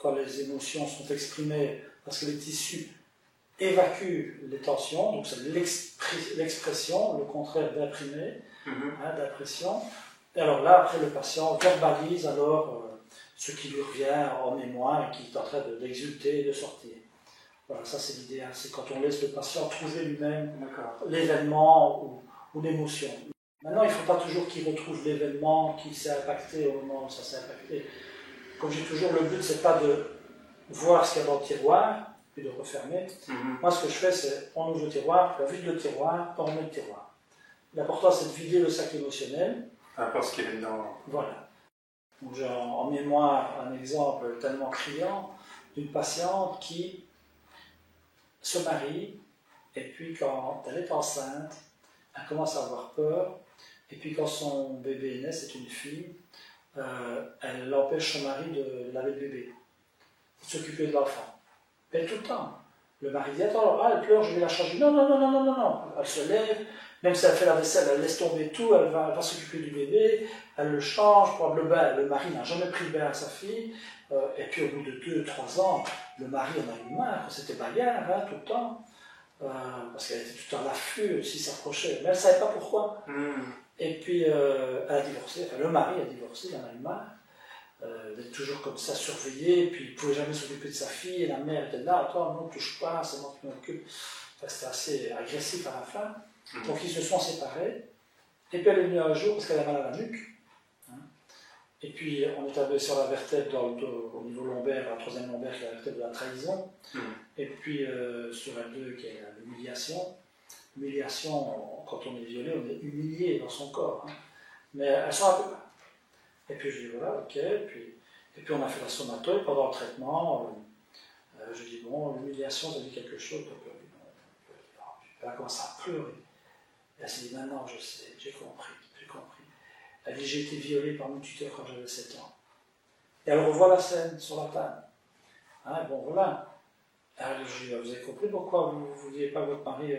quand les émotions sont exprimées, parce que les tissus évacuent les tensions, donc c'est l'expression, le contraire d'imprimer, d'impression. Et alors là, après, le patient verbalise alors ce qui lui revient en mémoire et qui est en train d'exulter, de sortir. Voilà, ça c'est l'idéal, c'est quand on laisse le patient trouver lui-même l'événement ou l'émotion. Maintenant, il ne faut pas toujours qu'il retrouve l'événement qui s'est impacté au moment où ça s'est impacté. Comme je dis toujours, le but, c'est pas de voir ce qu'il y a dans le tiroir, puis de refermer. Moi, ce que je fais, c'est on ouvre le tiroir, on vide le tiroir, on remet le tiroir. L'important, c'est de vider le sac émotionnel. Peu importe ce qu'il y a dedans. Voilà. Donc, j'ai en mémoire un exemple tellement criant d'une patiente qui se marie, et puis quand elle est enceinte, elle commence à avoir peur, et puis quand son bébé naît, c'est une fille, elle empêche son mari de laver le bébé, de s'occuper de l'enfant. Mais tout le temps. Le mari dit, attends, elle pleure, je vais la changer. Non, non, non, non, non, non, non. Elle se lève, même si elle fait la vaisselle, elle laisse tomber tout, elle va s'occuper du bébé, elle le change, prendre le bain. Le mari n'a jamais pris le bain à sa fille, et puis au bout de 2-3 ans, le mari en a eu marre, c'était bagarre, tout le temps, parce qu'elle était tout le temps à l'affût, s'il s'approchait, mais elle ne savait pas pourquoi. Et puis elle a divorcé, enfin le mari a divorcé, il en a eu marre, d'être toujours comme ça, surveillé, puis il ne pouvait jamais s'occuper de sa fille, et la mère était là, toi, non, touche pas, c'est moi qui m'occupe. Enfin, c'était assez agressif à la fin. Donc ils se sont séparés, et puis elle est venue un jour parce qu'elle a mal à la nuque. Et puis on est tombé sur la vertèbre au niveau lombaire, la troisième lombaire qui est la vertèbre de la trahison, et puis sur L2 qui est l'humiliation. L'humiliation, quand on est violé, on est humilié dans son corps, mais elle sent un peu mal. Et puis je dis voilà, ok, et puis on a fait la somato, et pendant le traitement, je dis bon, l'humiliation ça dit quelque chose, donc elle a commencé à pleurer. Et elle s'est dit maintenant je sais, j'ai compris. Elle dit, j'ai été violée par mon tuteur quand j'avais 7 ans. Et elle revoit la scène sur la table. Bon, voilà. Alors, je lui dis, vous avez compris pourquoi vous ne vouliez pas que votre mari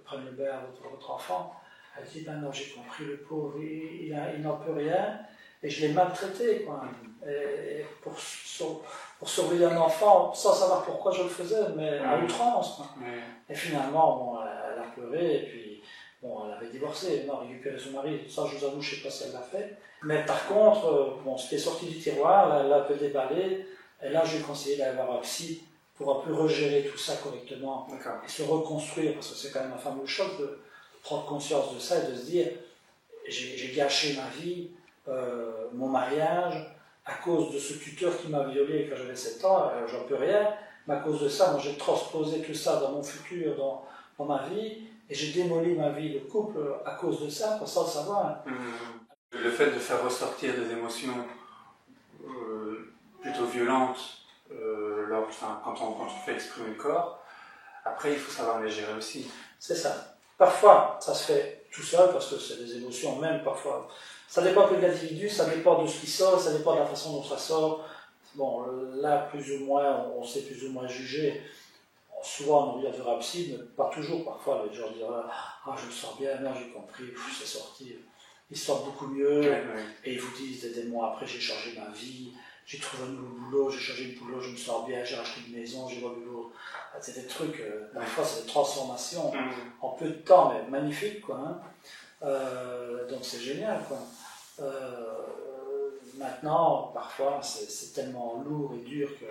prenne le bain à votre enfant? Elle dit, non, j'ai compris, le pauvre, il n'en peut rien, et je l'ai maltraité, quoi. Et pour sauver un enfant, sans savoir pourquoi je le faisais, mais à outrance, quoi. Et finalement, bon, elle a pleuré, et puis, bon, elle avait divorcé, elle a récupéré son mari, ça je vous avoue, je ne sais pas si elle l'a fait. Mais par contre, bon, ce qui est sorti du tiroir, elle l'a un peu déballé, et là je lui ai conseillé d'aller voir un psy pour un peu regérer tout ça correctement et se reconstruire, parce que c'est quand même un fameux choc de prendre conscience de ça et de se dire, j'ai gâché ma vie, mon mariage, à cause de ce tuteur qui m'a violé quand j'avais 7 ans, j'en peux rien, mais à cause de ça, moi j'ai transposé tout ça dans mon futur, dans ma vie, et j'ai démoli ma vie de couple à cause de ça, sans le savoir. Le fait de faire ressortir des émotions plutôt violentes quand on fait exprimer le corps, après il faut savoir les gérer aussi. C'est ça. Parfois, ça se fait tout seul, parce que c'est des émotions même, parfois. Ça dépend de l'individu, ça dépend de ce qui sort, ça dépend de la façon dont ça sort. Bon, là, plus ou moins, on sait plus ou moins juger. Souvent, on regarde un psy, mais pas toujours. Parfois, les gens disent « Ah, je me sens bien, non, j'ai compris, c'est sorti. » Ils se sentent beaucoup mieux, et ils vous disent « Des mois après, j'ai changé ma vie, j'ai trouvé un nouveau boulot, j'ai changé de boulot, je me sens bien, j'ai acheté une maison, j'ai vendu l'autre. » C'est des trucs, parfois, c'est des transformations en peu de temps, mais magnifiques, quoi. Donc, c'est génial, quoi. Maintenant, parfois, c'est tellement lourd et dur que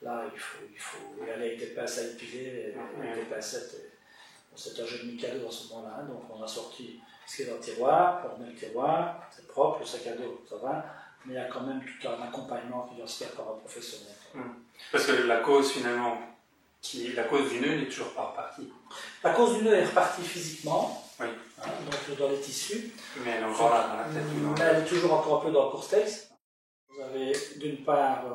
là, il faut y aller avec des pinces à épiler, avec des pincettes. C'est un jeu de Mikado dans ce moment-là, donc on a sorti ce qui est dans le tiroir, on met le tiroir, c'est propre, le sac à dos, ça va, mais il y a quand même tout un accompagnement qui doit se faire par un professionnel. Parce que la cause, finalement, la cause du nœud n'est toujours pas repartie. La cause du nœud est repartie physiquement, donc dans les tissus. Mais elle est encore là dans la tête. Mais elle est toujours encore un peu dans le cortex. Vous avez d'une part,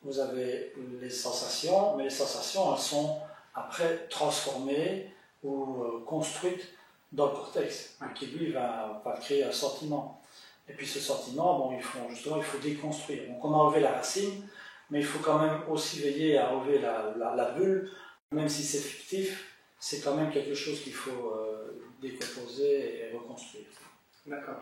vous avez les sensations, mais les sensations, elles sont après transformées ou construites dans le cortex, qui lui va créer un sentiment. Et puis ce sentiment, bon, il faut déconstruire. Donc on a enlevé la racine, mais il faut quand même aussi veiller à enlever la bulle, même si c'est fictif, c'est quand même quelque chose qu'il faut décomposer et reconstruire. D'accord.